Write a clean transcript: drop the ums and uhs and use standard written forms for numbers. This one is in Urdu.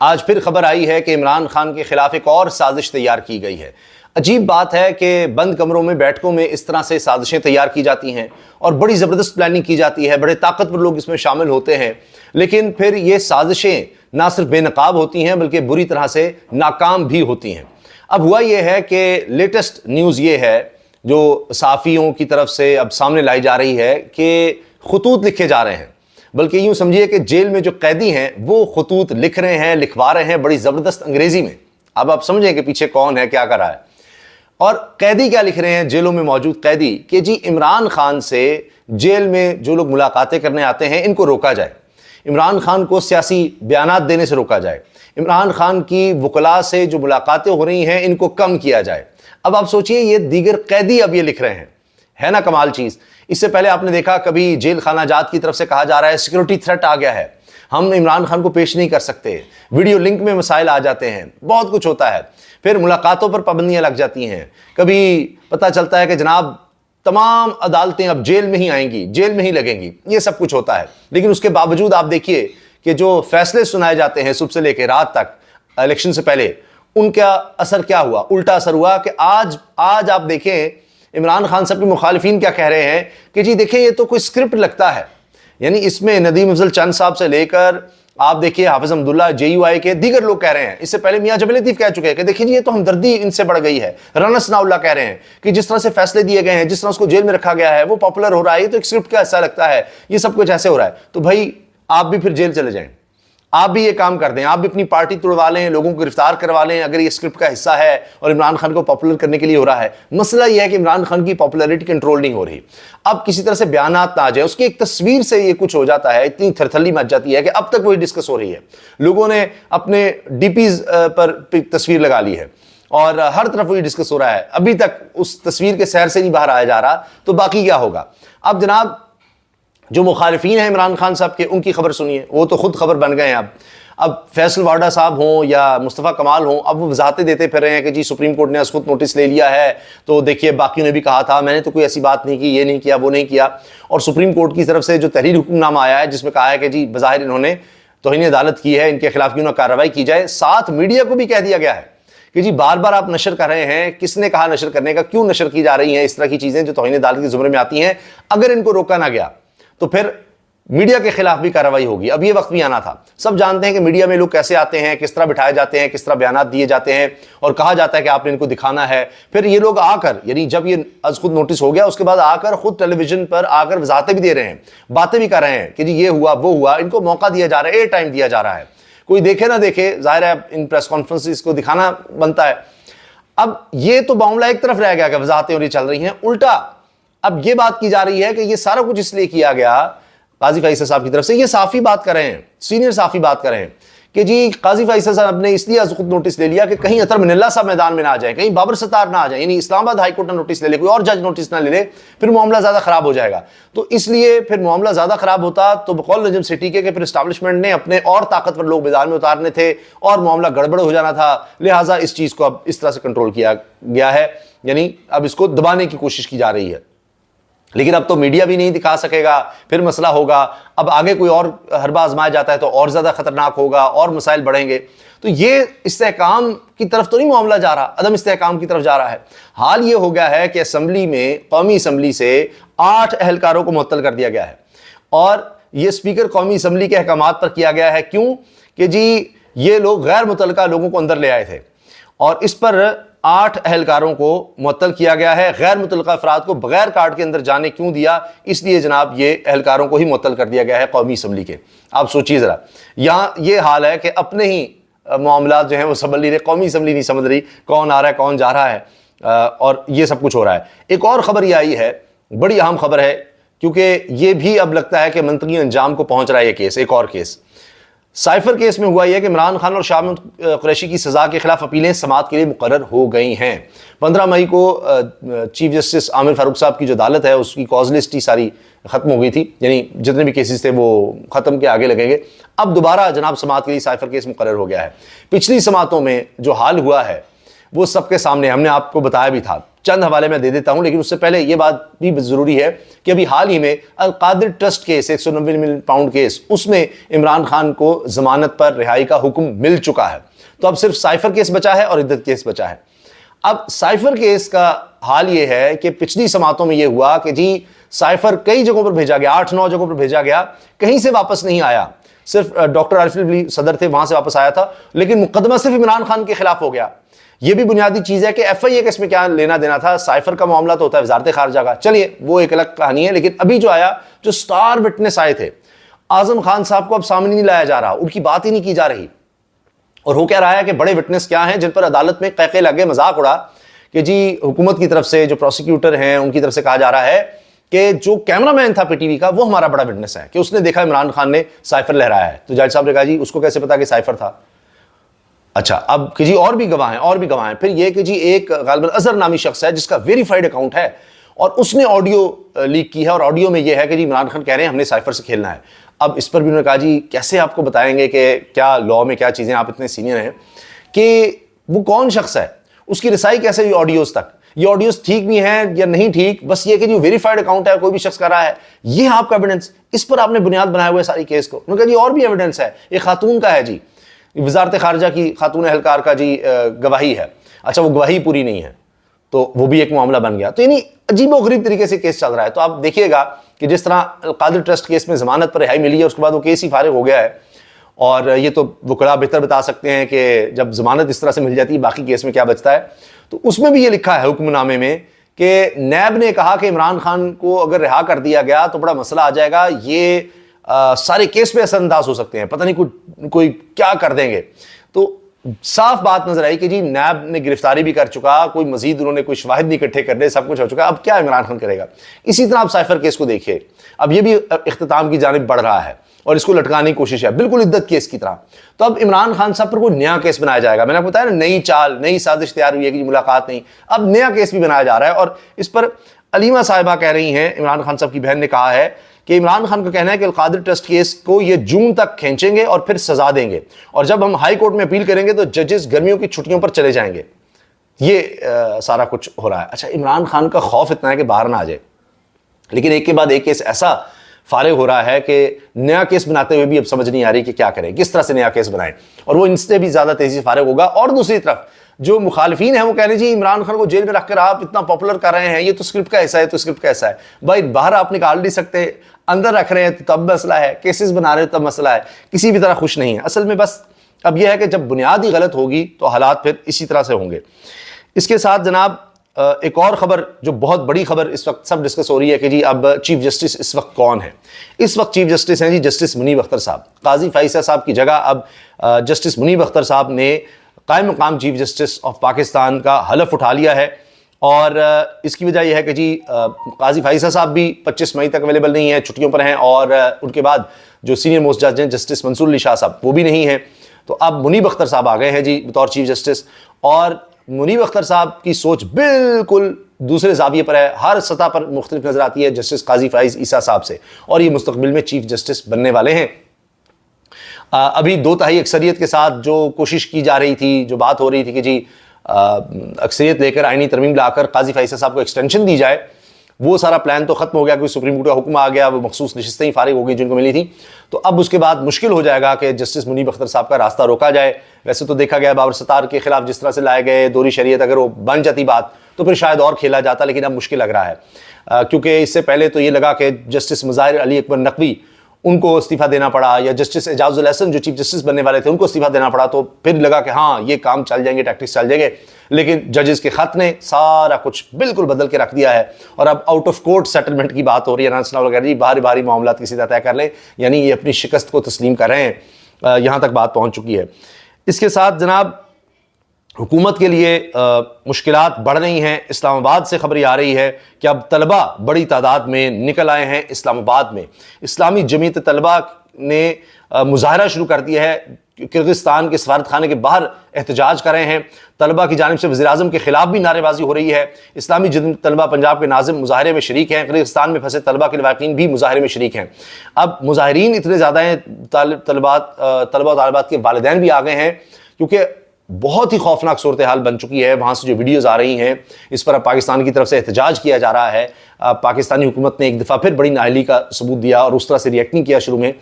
آج پھر خبر آئی ہے کہ عمران خان کے خلاف ایک اور سازش تیار کی گئی ہے۔ عجیب بات ہے کہ بند کمروں میں بیٹھکوں میں اس طرح سے سازشیں تیار کی جاتی ہیں اور بڑی زبردست پلاننگ کی جاتی ہے، بڑے طاقتور لوگ اس میں شامل ہوتے ہیں، لیکن پھر یہ سازشیں نہ صرف بے نقاب ہوتی ہیں بلکہ بری طرح سے ناکام بھی ہوتی ہیں۔ اب ہوا یہ ہے کہ لیٹسٹ نیوز یہ ہے جو صحافیوں کی طرف سے اب سامنے لائی جا رہی ہے کہ خطوط لکھے جا رہے ہیں، بلکہ یوں سمجھیے کہ جیل میں جو قیدی ہیں وہ خطوط لکھ رہے ہیں، لکھوا رہے ہیں بڑی زبردست انگریزی میں۔ اب آپ سمجھیں کہ پیچھے کون ہے، کیا کر رہا ہے، اور قیدی کیا لکھ رہے ہیں، جیلوں میں موجود قیدی، کہ جی عمران خان سے جیل میں جو لوگ ملاقاتیں کرنے آتے ہیں ان کو روکا جائے، عمران خان کو سیاسی بیانات دینے سے روکا جائے، عمران خان کی وکلاء سے جو ملاقاتیں ہو رہی ہیں ان کو کم کیا جائے۔ اب آپ سوچئے یہ دیگر قیدی اب یہ لکھ رہے ہیں، ہے نا کمال چیز۔ اس سے پہلے آپ نے دیکھا کبھی جیل خانہ جات کی طرف سے کہا جا رہا ہے سیکورٹی تھریٹ آ گیا ہے، ہم عمران خان کو پیش نہیں کر سکتے، ویڈیو لنک میں مسائل آ جاتے ہیں، بہت کچھ ہوتا ہے، پھر ملاقاتوں پر پابندیاں لگ جاتی ہیں، کبھی پتہ چلتا ہے کہ جناب تمام عدالتیں اب جیل میں ہی آئیں گی، جیل میں ہی لگیں گی، یہ سب کچھ ہوتا ہے۔ لیکن اس کے باوجود آپ دیکھیے کہ جو فیصلے سنائے جاتے ہیں صبح سے لے کے رات تک الیکشن سے پہلے، ان کا اثر کیا ہوا؟ الٹا اثر ہوا کہ آج آپ دیکھیں عمران خان صاحب کے مخالفین کیا کہہ رہے ہیں کہ جی دیکھیں یہ تو کوئی اسکرپٹ لگتا ہے، یعنی اس میں ندیم افضل چند صاحب سے لے کر آپ دیکھیے حافظ حمداللہ JUI کے دیگر لوگ کہہ رہے ہیں، اس سے پہلے میاں جبل لطیف کہہ چکے ہیں کہ دیکھیں جی یہ تو ہمدردی ان سے بڑھ گئی ہے، رانا ثناء اللہ کہہ رہے ہیں کہ جس طرح سے فیصلے دیے گئے ہیں، جس طرح اس کو جیل میں رکھا گیا ہے وہ پاپولر ہو رہا ہے، یہ تو ایک اسکرپٹ کا حصہ لگتا ہے، یہ سب کچھ ایسے ہو رہا ہے۔ تو بھائی آپ بھی پھر جیل چلے جائیں، آپ بھی یہ کام کر دیں، آپ بھی اپنی پارٹی توڑوا لیں، لوگوں کو گرفتار کروا لیں اگر یہ اسکرپٹ کا حصہ ہے اور عمران خان کو پاپولر کرنے کے لیے ہو رہا ہے۔ مسئلہ یہ ہے کہ عمران خان کی پاپولیرٹی کنٹرول نہیں ہو رہی، اب کسی طرح سے بیانات نہ آ جائے، اس کی ایک تصویر سے یہ کچھ ہو جاتا ہے، اتنی تھرتھلی مچ جاتی ہے کہ اب تک وہی ڈسکس ہو رہی ہے، لوگوں نے اپنے DPs پر تصویر لگا لی ہے اور ہر طرف وہی ڈسکس ہو رہا ہے، ابھی تک اس تصویر کے سیر سے نہیں باہر آیا جا رہا، تو باقی کیا ہوگا؟ اب جناب جو مخالفین ہیں عمران خان صاحب کے ان کی خبر سنیے، وہ تو خود خبر بن گئے ہیں۔ اب فیصل وارڈا صاحب ہوں یا مصطفیٰ کمال ہوں، اب وہ وضاحتیں دیتے پھر رہے ہیں کہ جی سپریم کورٹ نے اس خود نوٹس لے لیا ہے، تو دیکھیے باقیوں نے بھی کہا تھا، میں نے تو کوئی ایسی بات نہیں کی، یہ نہیں کیا، وہ نہیں کیا، اور سپریم کورٹ کی طرف سے جو تحریر حکم نامہ آیا ہے جس میں کہا ہے کہ جی بظاہر انہوں نے توہین عدالت کی ہے، ان کے خلاف کیوں نہ کارروائی کی جائے، ساتھ میڈیا کو بھی کہہ دیا گیا ہے کہ جی بار بار آپ نشر کر رہے ہیں، کس نے کہا نشر کرنے کا، کیوں نشر کی جا رہی ہیں اس طرح کی چیزیں جو توہین عدالت کے زمرے میں آتی ہیں، اگر ان کو روکا نہ گیا تو پھر میڈیا کے خلاف بھی کارروائی ہوگی۔ اب یہ وقت بھی آنا تھا، سب جانتے ہیں کہ میڈیا میں لوگ کیسے آتے ہیں، کس طرح بٹھائے جاتے ہیں، کس طرح بیانات دیے جاتے ہیں اور کہا جاتا ہے کہ آپ نے ان کو دکھانا ہے، پھر یہ لوگ آ کر، یعنی جب یہ از خود نوٹس ہو گیا اس کے بعد آ کر خود ٹیلی ویژن پر آ کر وضاحتیں بھی دے رہے ہیں، باتیں بھی کر رہے ہیں کہ جی یہ ہوا وہ ہوا، ان کو موقع دیا جا رہا ہے، ایئر ٹائم دیا جا رہا ہے، کوئی دیکھے نہ دیکھے، ظاہر ہے ان پریس کانفرنسز کو دکھانا بنتا ہے۔ اب یہ تو معاملہ ایک طرف رہ گیا کہ وضاحتیں اور یہ چل رہی ہیں، الٹا اب یہ بات کی جا رہی ہے کہ یہ سارا کچھ اس لیے کیا گیا قاضی فیصل صاحب کی طرف سے، یہ صحافی بات کر رہے ہیں، سینئر صحافی بات کر رہے ہیں کہ جی قاضی فیصل صاحب نے اس لیے از خود نوٹس لے لیا کہ کہیں اطہر من اللہ صاحب میدان میں نہ آ جائیں، کہیں بابر ستار نہ آ جائیں، یعنی اسلام آباد ہائی کورٹ نہ نوٹس لے لے، کوئی اور جج نوٹس نہ لے لے، پھر معاملہ زیادہ خراب ہو جائے گا، تو اس لیے پھر معاملہ زیادہ خراب ہوتا تو بقول نجم سٹی کے کہ پھر اسٹیبلشمنٹ نے اپنے اور طاقتور لوگ میدان میں اتارنے تھے اور معاملہ گڑبڑ ہو جانا تھا، لہٰذا اس چیز کو اب اس طرح سے کنٹرول کیا گیا ہے، یعنی اب اس کو دبانے کی کوشش کی جا رہی ہے۔ لیکن اب تو میڈیا بھی نہیں دکھا سکے گا، پھر مسئلہ ہوگا، اب آگے کوئی اور حربہ آزمایا جاتا ہے تو اور زیادہ خطرناک ہوگا، اور مسائل بڑھیں گے، تو یہ استحکام کی طرف تو نہیں معاملہ جا رہا، عدم استحکام کی طرف جا رہا ہے۔ حال یہ ہو گیا ہے کہ اسمبلی میں، قومی اسمبلی سے 8 اہلکاروں کو معطل کر دیا گیا ہے، اور یہ اسپیکر قومی اسمبلی کے احکامات پر کیا گیا ہے، کیوں کہ جی یہ لوگ غیر متعلقہ لوگوں کو اندر لے آئے تھے، اور اس پر 8 اہلکاروں کو معطل کیا گیا ہے۔ غیر متعلقہ افراد کو بغیر کارڈ کے اندر جانے کیوں دیا؟ اس لیے جناب یہ اہلکاروں کو ہی معطل کر دیا گیا ہے قومی اسمبلی کے۔ آپ سوچیے ذرا، یہاں یہ حال ہے کہ اپنے ہی معاملات جو ہیں وہ سنبھل نہیں رہے، قومی اسمبلی نہیں سمجھ رہی کون آ رہا ہے کون جا رہا ہے، اور یہ سب کچھ ہو رہا ہے۔ ایک اور خبر یہ آئی ہے، بڑی اہم خبر ہے، کیونکہ یہ بھی اب لگتا ہے کہ منطقی انجام کو پہنچ رہا ہے یہ کیس، ایک اور کیس سائفر کیس میں ہوا یہ کہ عمران خان اور شاہ محمود قریشی کی سزا کے خلاف اپیلیں سماعت کے لیے مقرر ہو گئی ہیں۔ 15 مئی کو چیف جسٹس عامر فاروق صاحب کی جو عدالت ہے اس کی کاز لسٹ ہی ساری ختم ہو گئی تھی، یعنی جتنے بھی کیسز تھے وہ ختم کے آگے لگیں گے، اب دوبارہ جناب سماعت کے لیے سائفر کیس مقرر ہو گیا ہے۔ پچھلی سماعتوں میں جو حال ہوا ہے وہ سب کے سامنے ہم نے آپ کو بتایا بھی تھا. چند حوالے میں دے دیتا ہوں, لیکن اس سے پہلے یہ بات بھی ضروری ہے کہ ابھی حال ہی میں Al-Qadir trust case 190 million pound case, اس میں عمران خان کو ضمانت پر رہائی کا حکم مل چکا ہے. تو اب صرف سائفر کیس بچا ہے اور عدت کیس بچا ہے. اب سائفر کیس کا حال یہ ہے کہ پچھلی سماعتوں میں یہ ہوا کہ جی سائفر کئی جگہوں پر بھیجا گیا, 8-9 جگہوں پر بھیجا گیا, کہیں سے واپس نہیں آیا. صرف ڈاکٹر عارف علی صدر تھے, وہاں سے واپس آیا تھا, لیکن مقدمہ صرف عمران خان کے خلاف ہو گیا. یہ بھی بنیادی چیز ہے کہ ایف آئی اے کا اس میں کیا لینا دینا تھا. سائفر کا معاملہ تو ہوتا ہے وزارت خارجہ کا, چلیے وہ ایک الگ کہانی ہے. لیکن ابھی جو آیا, جو سٹار وٹنس آئے تھے, اعظم خان صاحب کو اب سامنے نہیں لایا جا رہا, ان کی بات ہی نہیں کی جا رہی. اور ہو کیا رہا ہے کہ بڑے وٹنس کیا ہیں جن پر عدالت میں قہقہے لگے, مذاق اڑا کہ جی حکومت کی طرف سے جو پروسیکیوٹر ہیں ان کی طرف سے کہا جا رہا ہے کہ جو کیمرہ مین تھا پی ٹی وی کا وہ ہمارا بڑا وٹنس ہے کہ اس نے دیکھا عمران خان نے سائفر لہرایا ہے. تو جج صاحب نے کہا جی اس کو کیسے پتا کہ سائفر تھا؟ اچھا, اب کہ جی اور بھی گواہ ہیں. پھر یہ کہ جی ایک غالباً اظہر نامی شخص ہے جس کا ویریفائڈ اکاؤنٹ ہے اور اس نے آڈیو لیک کی ہے, اور آڈیو میں یہ ہے کہ جی عمران خان کہہ رہے ہیں ہم نے سائفر سے کھیلنا ہے. اب اس پر بھی انہوں نے کہا جی کیسے آپ کو بتائیں گے کہ کیا لاء میں کیا چیزیں, آپ اتنے سینئر ہیں, کہ وہ کون شخص ہے, اس کی رسائی کیسے ہوئی آڈیوز تک, یہ آڈیوز ٹھیک بھی ہیں یا نہیں ٹھیک, بس یہ کہ جو ویریفائڈ اکاؤنٹ ہے کوئی بھی شخص کر رہا ہے, یہ آپ کا ایویڈنس, اس پر آپ نے بنیاد بنایا ہوا ہے ساری کیس کو. انہوں نے کہا جی اور بھی ایویڈنس ہے, ایک خاتون کا ہے جی, وزارت خارجہ کی خاتون اہلکار کا جی گواہی ہے. اچھا وہ گواہی پوری نہیں ہے تو وہ بھی ایک معاملہ بن گیا. تو یعنی عجیب و غریب طریقے سے کیس چل رہا ہے. تو آپ دیکھیے گا کہ جس طرح القادر ٹرسٹ کیس میں ضمانت پر رہائی ملی ہے, اس کے بعد وہ کیس ہی فارغ ہو گیا ہے, اور یہ تو وکلاء بہتر بتا سکتے ہیں کہ جب ضمانت اس طرح سے مل جاتی ہے باقی کیس میں کیا بچتا ہے. تو اس میں بھی یہ لکھا ہے حکم نامے میں کہ نیب نے کہا کہ عمران خان کو اگر رہا کر دیا گیا تو بڑا مسئلہ آ جائے گا, یہ سارے کیس پہ اثر انداز ہو سکتے ہیں, پتہ نہیں کوئی کیا کر دیں گے. تو صاف بات نظر آئی کہ جی نیب نے گرفتاری بھی کر چکا, کوئی مزید انہوں نے کوئی شواہد نہیں اکٹھے کرنے, سب کچھ ہو چکا, اب کیا عمران خان کرے گا. اسی طرح آپ سائفر کیس کو دیکھیے, اب یہ بھی اختتام کی جانب بڑھ رہا ہے اور اس کو لٹکانے کی کوشش ہے بالکل عدت کیس کی طرح. تو اب عمران خان صاحب پر کوئی نیا کیس بنایا جائے گا. میں نے آپ کو بتایا نا, نئی چال, نئی سازش تیار ہوئی ہے کہ ملاقات نہیں, اب نیا کیس بھی بنایا جا رہا ہے. اور اس پر علیمہ صاحبہ کہہ رہی ہیں, عمران خان صاحب کی بہن نے کہا ہے کہ عمران خان کا کہنا ہے کہ القادر ٹرسٹ کیس کو یہ جون تک کھینچیں گے اور پھر سزا دیں گے, اور جب ہم ہائی کورٹ میں اپیل کریں گے تو ججز گرمیوں کی چھٹیوں پر چلے جائیں گے. یہ سارا کچھ ہو رہا ہے. اچھا, عمران خان کا خوف اتنا ہے کہ باہر نہ آ جائے, لیکن ایک کے بعد ایک کیس ایسا فارغ ہو رہا ہے کہ نیا کیس بناتے ہوئے بھی اب سمجھ نہیں آ رہی کہ کیا کریں, کس طرح سے نیا کیس بنائیں, اور وہ ان سے بھی زیادہ تیزی سے فارغ ہوگا. اور دوسری طرف جو مخالفین ہیں وہ کہہ رہے ہیں جی عمران خان کو جیل میں رکھ کر آپ اتنا پاپولر کر رہے ہیں, یہ تو اسکرپٹ کا ایسا ہے, تو اسکرپٹ کا ایسا ہے. بھائی باہر آپ نکال نہیں سکتے, اندر رکھ رہے ہیں تو تب مسئلہ ہے, کیسز بنا رہے ہیں تب مسئلہ ہے, کسی بھی طرح خوش نہیں ہے. اصل میں بس اب یہ ہے کہ جب بنیاد ہی غلط ہوگی تو حالات پھر اسی طرح سے ہوں گے. اس کے ساتھ جناب ایک اور خبر جو بہت بڑی خبر اس وقت سب ڈسکس ہو رہی ہے کہ جی اب چیف جسٹس اس وقت کون ہے. اس وقت چیف جسٹس ہیں جی جسٹس منیب اختر صاحب. قاضی فائزہ صاحب کی جگہ اب جسٹس منیب اختر صاحب نے قائم مقام چیف جسٹس آف پاکستان کا حلف اٹھا لیا ہے, اور اس کی وجہ یہ ہے کہ جی قاضی فائزہ صاحب بھی 25 مئی تک اویلیبل نہیں ہیں, چھٹیوں پر ہیں, اور ان کے بعد جو سینئر موسٹ جج ہیں جسٹس منصور علی شاہ صاحب وہ بھی نہیں ہیں. تو اب منیب اختر صاحب آ گئے ہیں جی بطور چیف جسٹس, اور منیب اختر صاحب کی سوچ بالکل دوسرے زاویے پر ہے, ہر سطح پر مختلف نظر آتی ہے جسٹس قاضی فائز عیسیٰ صاحب سے, اور یہ مستقبل میں چیف جسٹس بننے والے ہیں. ابھی 2/3 اکثریت کے ساتھ جو کوشش کی جا رہی تھی, جو بات ہو رہی تھی کہ جی اکثریت لے کر آئینی ترمیم لا کر قاضی فائزہ صاحب کو ایکسٹینشن دی جائے, وہ سارا پلان تو ختم ہو گیا کیونکہ سپریم کورٹ کا حکم آ گیا, وہ مخصوص نشستیں ہی فارغ ہو گئی جن کو ملی تھی. تو اب اس کے بعد مشکل ہو جائے گا کہ جسٹس منیب اختر صاحب کا راستہ روکا جائے. ویسے تو دیکھا گیا بابر ستار کے خلاف جس طرح سے لائے گئے دوہری شریعت, اگر وہ بن جاتی بات تو پھر شاید اور کھیلا جاتا, لیکن اب مشکل لگ رہا ہے کیونکہ اس سے پہلے تو یہ لگا کہ جسٹس مظاہر علی اکبر نقوی ان کو استعفیٰ دینا پڑا, یا جسٹس اعجاز الحسن جو چیف جسٹس بننے والے تھے ان کو استعفیٰ دینا پڑا, تو پھر لگا کہ ہاں یہ کام چل جائیں گے, ٹیکٹکس چل جائیں گے. لیکن ججز کے خط نے سارا کچھ بالکل بدل کے رکھ دیا ہے, اور اب آؤٹ آف کورٹ سیٹلمنٹ کی بات ہو رہی ہے. رانسنا وغیرہ جی باہری معاملات کسی طرح طے کر لیں, یعنی یہ اپنی شکست کو تسلیم کر رہے ہیں, یہاں تک بات پہنچ چکی ہے. اس کے ساتھ جناب حکومت کے لیے مشکلات بڑھ رہی ہیں. اسلام آباد سے خبر آ رہی ہے کہ اب طلبہ بڑی تعداد میں نکل آئے ہیں اسلام آباد میں. اسلامی جمعیت طلبہ نے مظاہرہ شروع کر دیا ہے, کرغزستان کے سفارت خانے کے باہر احتجاج کر رہے ہیں. طلبہ کی جانب سے وزیر اعظم کے خلاف بھی نعرے بازی ہو رہی ہے. اسلامی جمعیت طلبہ پنجاب کے ناظم مظاہرے میں شریک ہیں. کرغزستان میں پھنسے طلبہ کے لواحقین بھی مظاہرے میں شریک ہیں. اب مظاہرین اتنے زیادہ ہیں, طلبہ و طالبات کے والدین بھی آ گئے ہیں, کیونکہ بہت ہی خوفناک صورتحال بن چکی ہے. وہاں سے جو ویڈیوز آ رہی ہیں اس پر اب پاکستان کی طرف سے احتجاج کیا جا رہا ہے. پاکستانی حکومت نے ایک دفعہ پھر بڑی نااہلی کا ثبوت دیا اور اس طرح سے ریئیکٹ نہیں کیا شروع میں.